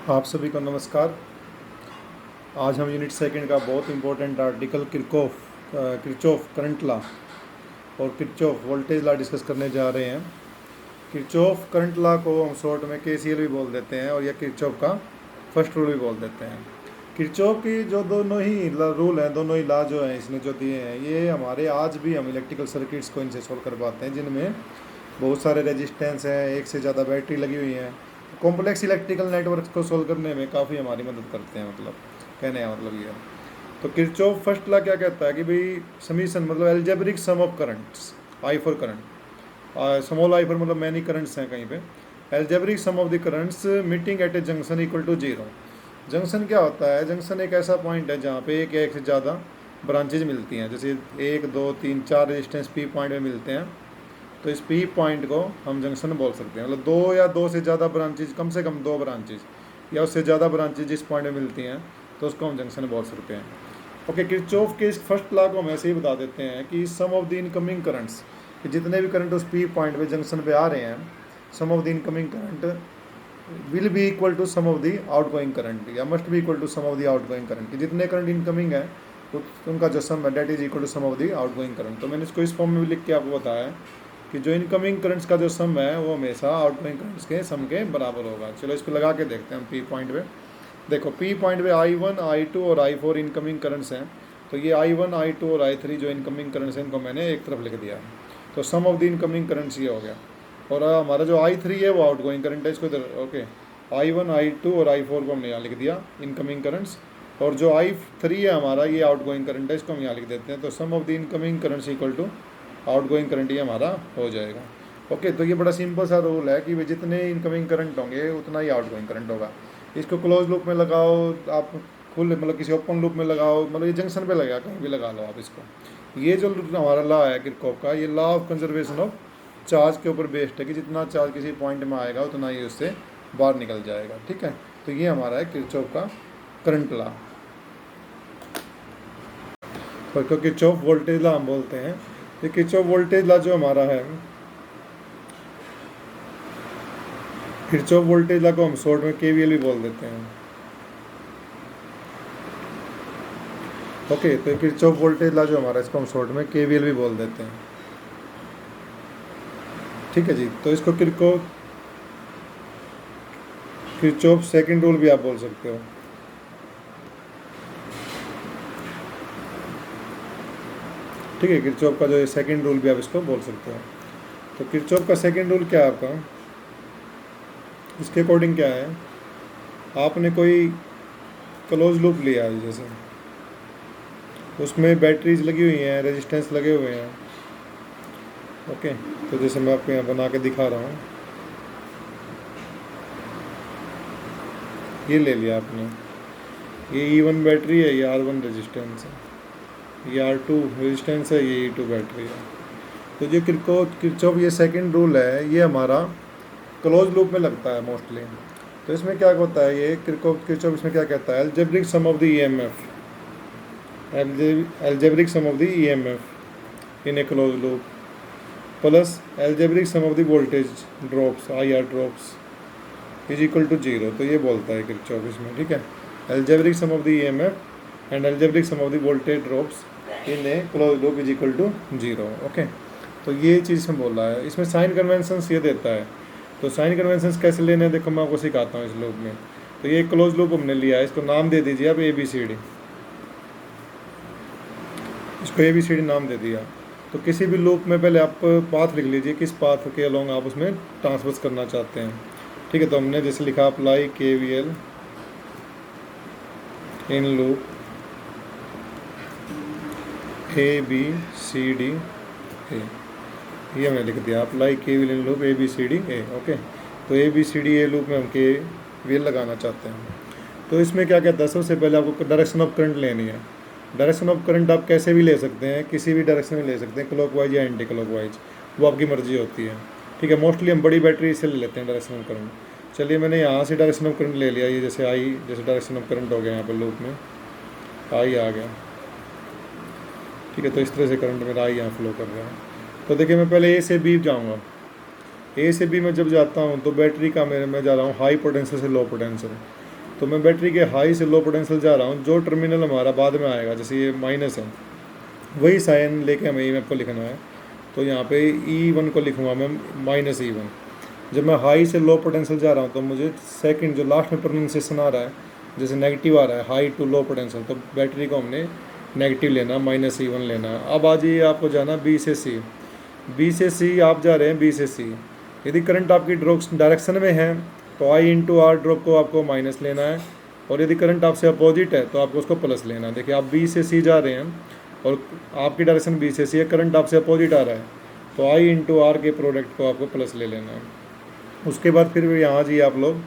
आप सभी को नमस्कार। आज हम यूनिट सेकंड का बहुत important article Kirchhoff current law और किरचॉफ वोल्टेज लॉ डिस्कस करने जा रहे हैं। किरचॉफ करंट लॉ को हम शॉर्ट में केसीएल भी बोल देते हैं और यह किरचॉफ का फर्स्ट रूल भी बोल देते हैं। किरचॉफ की जो दोनों ही रूल हैं, दोनों ही लॉ जो हैं इसने जो दिए हैं, ये हमारे आज भी हम इलेक्ट्रिकल सर्किट्स को इनसे सोल्व कर पाते हैं, जिनमें बहुत सारे रेजिस्टेंस हैं, एक से ज़्यादा बैटरी लगी हुई हैं। कॉम्प्लेक्स इलेक्ट्रिकल नेटवर्क को सोल्व करने में काफ़ी हमारी मदद करते हैं। मतलब कहने का मतलब ये है। तो किरचॉफ फर्स्ट लॉ क्या कहता है कि भाई समीशन मतलब algebraic sum of currents, I for current, small I for मतलब मैनी करंट्स हैं कहीं पे, algebraic sum of the currents meeting at a junction equal to zero. Junction क्या होता है? जंक्शन एक ऐसा पॉइंट है जहाँ पे एक या एक से ज़्यादा ब्रांचेज मिलती हैं, जैसे 1 2 3 4 रेजिस्टेंस पी पॉइंट में मिलते हैं, तो इस पी पॉइंट को हम जंक्शन बोल सकते हैं। मतलब दो या दो से ज़्यादा ब्रांचेज, कम से कम दो ब्रांचेज या उससे ज़्यादा ब्रांचेज जिस पॉइंट में मिलती हैं तो उसको हम जंक्शन बोल सकते हैं। ओके, किरचॉफ के इस फर्स्ट लॉ को हम ऐसे ही बता देते हैं कि सम ऑफ द इनकमिंग करंट्स, कि जितने भी करंट उस पी पॉइंट पे जंक्शन पे आ रहे हैं, sum of the incoming current will be equal to sum of the outgoing current, या must be equal to sum of the outgoing current, कि जितने करंट इनकमिंग है उनका जो सम है that is equal to sum of the outgoing current. तो मैंने इसको इस फॉर्म में भी लिख के आपको बताया है कि जो इनकमिंग करंट्स का जो सम है वो हमेशा आउटगोइंग करंट्स के सम के बराबर होगा। चलो इसको लगा के देखते हैं हम पी पॉइंट पे। देखो पी पॉइंट पे I1, I2 और I4 इनकमिंग करंट्स हैं, तो ये I1, I2 और I3 जो इनकमिंग करंट्स हैं इनको मैंने एक तरफ लिख दिया, तो sum of the incoming currents ये हो गया। और हमारा जो I3 है वो आउटगोइंग करंट है, इसको इधर ओके, I1, I2 और I4 को हमने यहाँ लिख दिया इनकमिंग करंट्स, और जो I3 है हमारा ये आउटगोइंग करंट है, इसको हम यहाँ लिख देते हैं। तो sum of the incoming currents equal to outgoing current ये हमारा हो जाएगा। ओके, तो ये बड़ा सिंपल सा रूल है कि वे जितने इनकमिंग करंट होंगे उतना ही आउटगोइंग करंट होगा। इसको क्लोज लूप में लगाओ आप, खुल मतलब किसी ओपन लूप में लगाओ, मतलब ये जंक्शन पे लगा, कहीं भी लगा लो आप इसको। ये जो हमारा लॉ है किरचॉफ का, ये law of conservation of charge के ऊपर बेस्ड है कि जितना चार्ज किसी पॉइंट में आएगा उतना ही उससे बाहर निकल जाएगा। ठीक है, तो ये हमारा है किरचॉफ का करंट लॉ, और किरचॉफ वोल्टेज लॉ हम बोलते हैं। ये किरचॉफ वोल्टेज लॉ जो हमारा है, किरचॉफ वोल्टेज लॉ को हम शॉर्ट में केवीएल भी बोल देते हैं। ओके, तो किरचॉफ वोल्टेज लॉ जो हमारा, इसको हम शॉर्ट में केवीएल भी बोल देते हैं। ठीक है जी, तो इसको किरचॉफ सेकंड रूल भी आप बोल सकते हो। ठीक है, किरचॉफ का जो सेकंड रूल भी आप इसको बोल सकते हो। तो किरचॉफ का सेकंड रूल क्या है आपका? इसके अकॉर्डिंग क्या है, आपने कोई क्लोज लूप लिया है, जैसे उसमें बैटरीज लगी हुई हैं, रेजिस्टेंस लगे हुए हैं। ओके, तो जैसे मैं आपको यहाँ बना के दिखा रहा हूँ, ये ले लिया आपने, ये E1 बैटरी है, ये R1 रेजिस्टेंस है, ये R2 रेजिस्टेंस है, ये E2 बैटरी है। तो जो किरचॉफ ये सेकंड रूल है, ये हमारा क्लोज लूप में लगता है मोस्टली। तो इसमें क्या होता है, ये किरचॉफ इसमें क्या कहता है, algebraic sum of the EMF, algebraic sum of the EMF in a close loop plus algebraic sum of the voltage drops, IR drops is equal to zero. तो ये बोलता है किरचॉफ इसमें। ठीक है, algebraic sum of the EMF and algebraic sum of the voltage drops in a close loop is equal to zero. Okay, तो ये चीज़ में बोल रहा है। इसमें साइन कन्वेंशंस ये देता है, तो साइन कन्वेंशंस कैसे लेने हैं देखो मैं आपको सिखाता हूँ इस लूप में। तो ये क्लोज लूप हमने लिया है, इसको नाम दे दीजिए आप ABCD, इसको ABCD नाम दे दिया। तो किसी भी लूप में पहले आप पाथ लिख लीजिए, किस पाथ के अलोंग आप उसमें ट्रांसवर्स करना चाहते हैं। ठीक है, तो हमने जैसे लिखा apply KVL in loop ABCD A, ये हमने लिख दिया apply KVL in loop ABCD A। Okay, तो ABCD A लूप में हम KVL लगाना चाहते हैं। तो इसमें क्या कहता है, सबसे पहले आपको डायरेक्शन ऑफ करंट लेनी है। डायरेक्शन ऑफ करंट आप कैसे भी ले सकते हैं, किसी भी डायरेक्शन में ले सकते हैं, क्लॉकवाइज या एंटी क्लॉकवाइज, वो आपकी मर्जी होती है। ठीक है, मोस्टली हम बड़ी बैटरी से ले लेते हैं डायरेक्शन ऑफ करंट। चलिए मैंने यहाँ से डायरेक्शन ऑफ करंट ले लिया, ये जैसे जैसे डायरेक्शन ऑफ करंट हो गया यहाँ पर लूप में I आ गया। ठीक है, तो इस तरह से करंट मेरा I यहाँ फ्लो कर रहा है। तो देखिए मैं पहले A से B जाऊँगा, A से B में जब जाता हूँ तो बैटरी का मैं जा रहा हूँ हाई पोटेंशियल से लो पोटेंशियल। तो मैं बैटरी के हाई से लो पोटेंशियल जा रहा हूँ, जो टर्मिनल हमारा बाद में आएगा, जैसे ये माइनस है, वही साइन लेके हमें ई को लिखना है। तो यहाँ पे E1 को लिखूँगा मैं -E1। जब मैं हाई से लो पोटेंशियल जा रहा हूँ तो मुझे सेकंड जो लास्ट में प्रोनाउंसिएशन आ रहा है, जैसे नेगेटिव आ रहा है हाई टू लो पोटेंशियल, तो बैटरी को हमने नेगेटिव लेना, -E1 लेना है। अब आ जाइए, आपको जाना बी से सी। बी से सी आप जा रहे हैं, बी से सी। यदि करंट आपकी डायरेक्शन में है तो I/R ड्रॉप को आपको माइनस लेना है, और यदि करंट आपसे अपोजिट है तो आपको उसको प्लस लेना है। देखिए, आप बी से सी जा रहे हैं और आपकी डायरेक्शन बी से सी है, करंट आपसे अपोजिट आ रहा है, तो I/R के प्रोडक्ट को आपको प्लस ले लेना है। उसके बाद फिर यहाँ जी आप लोग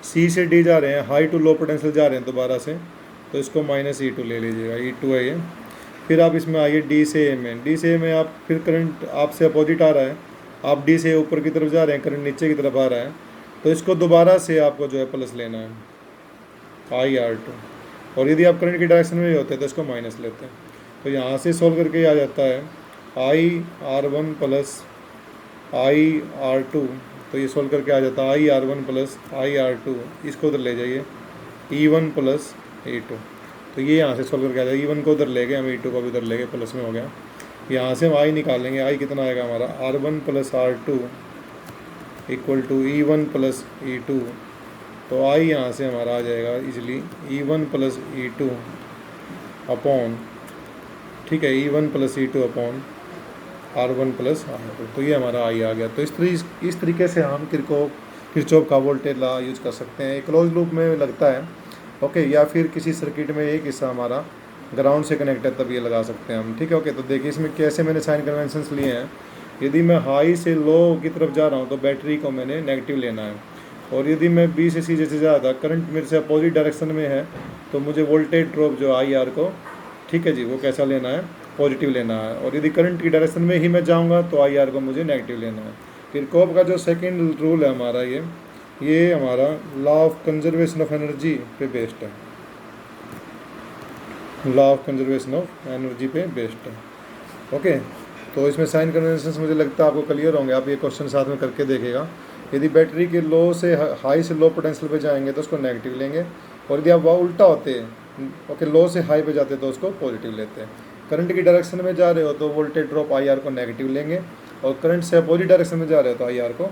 सी से डी जा रहे हैं, हाई टू लो पोटेंशियल जा रहे हैं दोबारा से, तो इसको -E2 ले लीजिएगा, E2 है ये। फिर आप इसमें आइए डी से ए में। डी से ए में आप फिर करंट आपसे अपोजिट आ रहा है, आप डी से ऊपर की तरफ जा रहे हैं, करंट नीचे की तरफ आ रहा है, तो इसको दोबारा से आपको जो है प्लस लेना है, I/R2। और यदि आप करंट की डायरेक्शन में ही होते हैं तो इसको माइनस लेते हैं। तो यहाँ से सोल्व करके आ जाता है I/R1 प्लस I/R2। तो ये सोल्व करके आ जाता है I/R1 प्लस I/R2। इसको उधर ले जाइए, E1 प्लस E2। तो ये यहाँ से सोल्व करके आ जाएगा, E1 को उधर ले गए हम, E2 को भी उधर ले गए, प्लस में हो गया। यहाँ से हम I निकालेंगे, I कितना आएगा हमारा, R1 plus R2 equal to E1 plus E2। तो I यहाँ से हमारा आ जाएगा easily E1 plus E2 upon, ठीक है, E1 plus E2 upon R1 plus R2। तो ये हमारा I आ गया। तो इस तरीके से हम किरचॉफ का वोल्टेज लॉ यूज कर सकते हैं। क्लोज लूप में लगता है, ओके, या फिर किसी सर्किट में एक हिस्सा हमारा ग्राउंड से कनेक्ट है तब ये लगा सकते हैं हम, ठीक है। ओके, तो देखिए इसमें कैसे मैंने साइन कन्वेंशंस लिए हैं। यदि मैं हाई से लो की तरफ जा रहा हूँ तो बैटरी को मैंने नेगेटिव लेना है, और यदि मैं बी से सी जैसे जा रहा था, करंट मेरे से अपोजिट डायरेक्शन में है, तो मुझे वोल्टेज ड्रॉप जो I/R को, ठीक है जी, वो कैसा लेना है, पॉजिटिव लेना है। और यदि करंट की डायरेक्शन में ही मैं जाऊँगा तो I/R को मुझे नेगेटिव लेना है। किरचॉफ का जो सेकेंड रूल है हमारा, ये हमारा law of conservation of energy पे बेस्ड है, law of conservation of energy पे बेस्ड है। ओके, तो इसमें साइन कन्वेंशंस मुझे लगता है आपको क्लियर होंगे। आप ये क्वेश्चन साथ में करके देखिएगा। यदि बैटरी के लो से हाई से लो पोटेंशियल पे जाएंगे तो उसको नेगेटिव लेंगे, और यदि आप वह उल्टा होते हैं, ओके, लो से हाई पे जाते हैं तो उसको पॉजिटिव लेते हैं। करंट की डायरेक्शन में जा रहे हो तो वोल्टेज ड्रॉप I/R को नेगेटिव लेंगे, और करंट से अपोजिट डायरेक्शन में जा रहे हो तो I/R को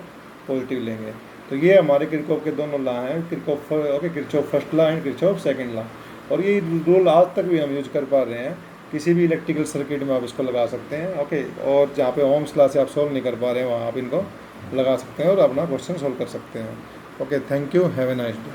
पॉजिटिव लेंगे। तो ये हमारे किरचॉफ के दोनों लॉ हैं, Kirchhoff first law and Kirchhoff second law. और ये रूल आज तक भी हम यूज कर पा रहे हैं, किसी भी इलेक्ट्रिकल सर्किट में आप इसको लगा सकते हैं, ओके। और जहाँ पे ओम्स लॉ से आप सॉल्व नहीं कर पा रहे हैं वहाँ आप इनको लगा सकते हैं और अपना क्वेश्चन सॉल्व कर सकते हैं। Okay, thank you, have a nice day.